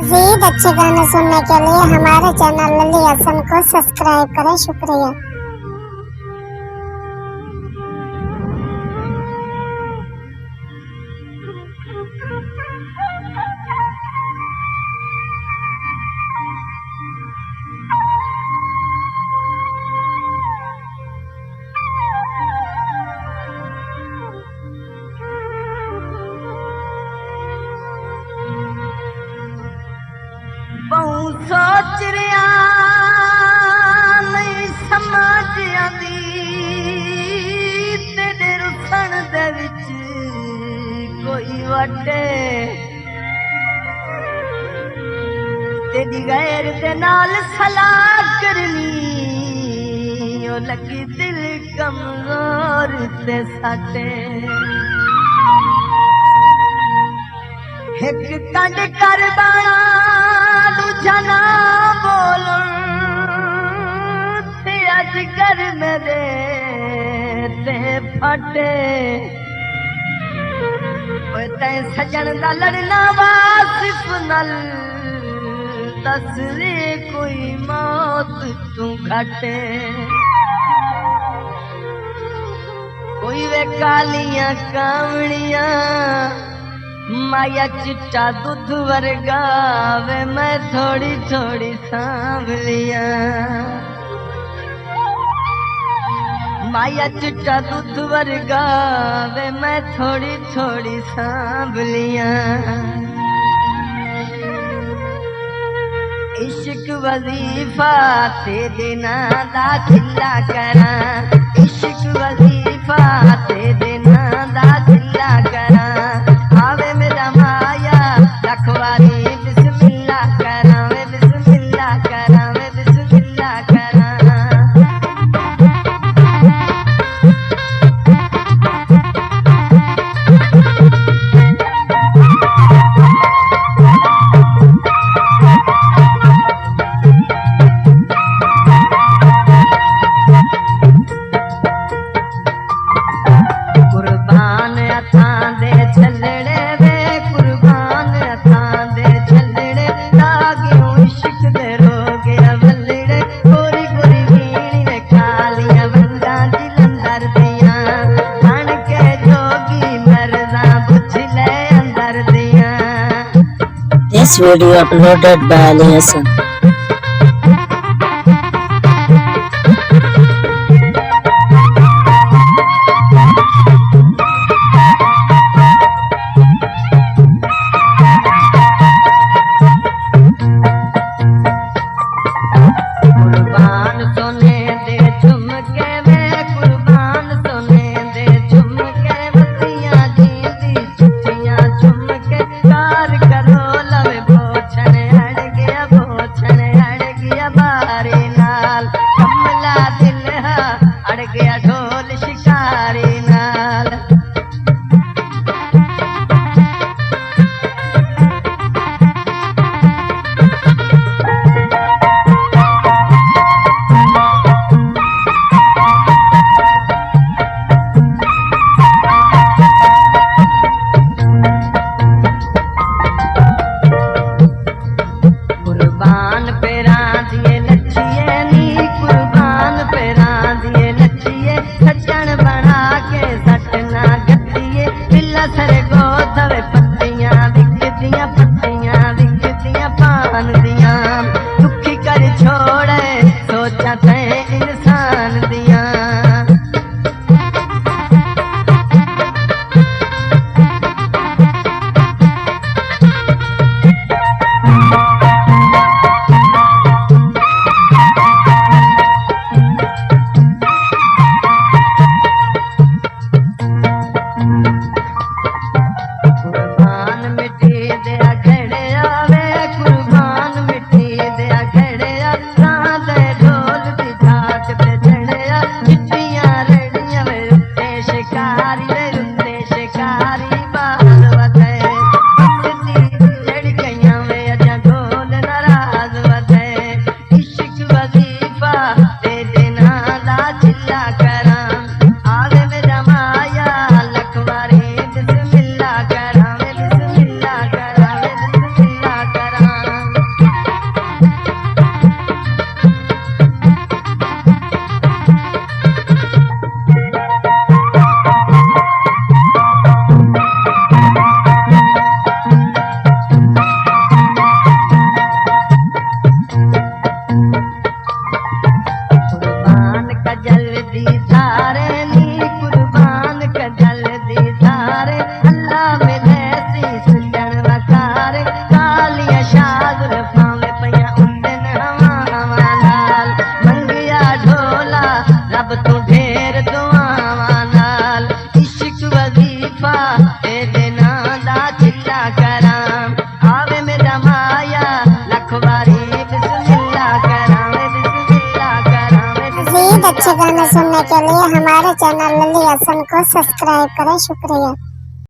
मज़ीद अच्छे गाने सुनने के लिए हमारे चैनल लली हसन को सब्सक्राइब करें। शुक्रिया। बहु सोच रहा नहीं समझ आती तेरे रुसन दे विच कोई वटे तेरी गैर दे नाल सलाह करनी ओ लगी दिल कमजोर ते साटे एक कंड कर बाणा दूजा ना बोलूं ते अज कर मेरे ते फटे तैं सजन दा लड़ना वासिफ नल दस रे कोई मौत तू घटे कोई वे कालियां कावड़ियां माया चिट्टा दूध वर्गा वे मैं थोड़ी थोड़ी सांभलियां माया चिट्टा दूध वर्गा वे मैं थोड़ी थोड़ी सांभलियां इश्क वजीफा तेरे नां दा खिला करा इश्क वजीफा तेरे नां दा खिला करा आवे मेरा माया रखवारी बिस्मिल्लाह करा वे बिस्मिल्लाह करा वे बिस्मिल्लाह करा कुर्बान अथां दे छलड़े वे कुर्बान अथां दे छलड़े लागियो इश्क दे रोगे अवलड़े गोरी गोरी वीणी वे खालियां वंगा जिलंदर दियां बन के जोगी मरदा बुझ ले अंदर दियां। This video uploaded by Ali Hassan. कुर्बान सोने दे झुमके में कुर्बान सोने दे झुमके बत्तियां जींदी चिट्ठियां झुमके कार करो लवे बोछण हट गया बोछण अच्छे गाने सुनने के लिए हमारे चैनल लल्ली हसन को सब्सक्राइब करें। शुक्रिया।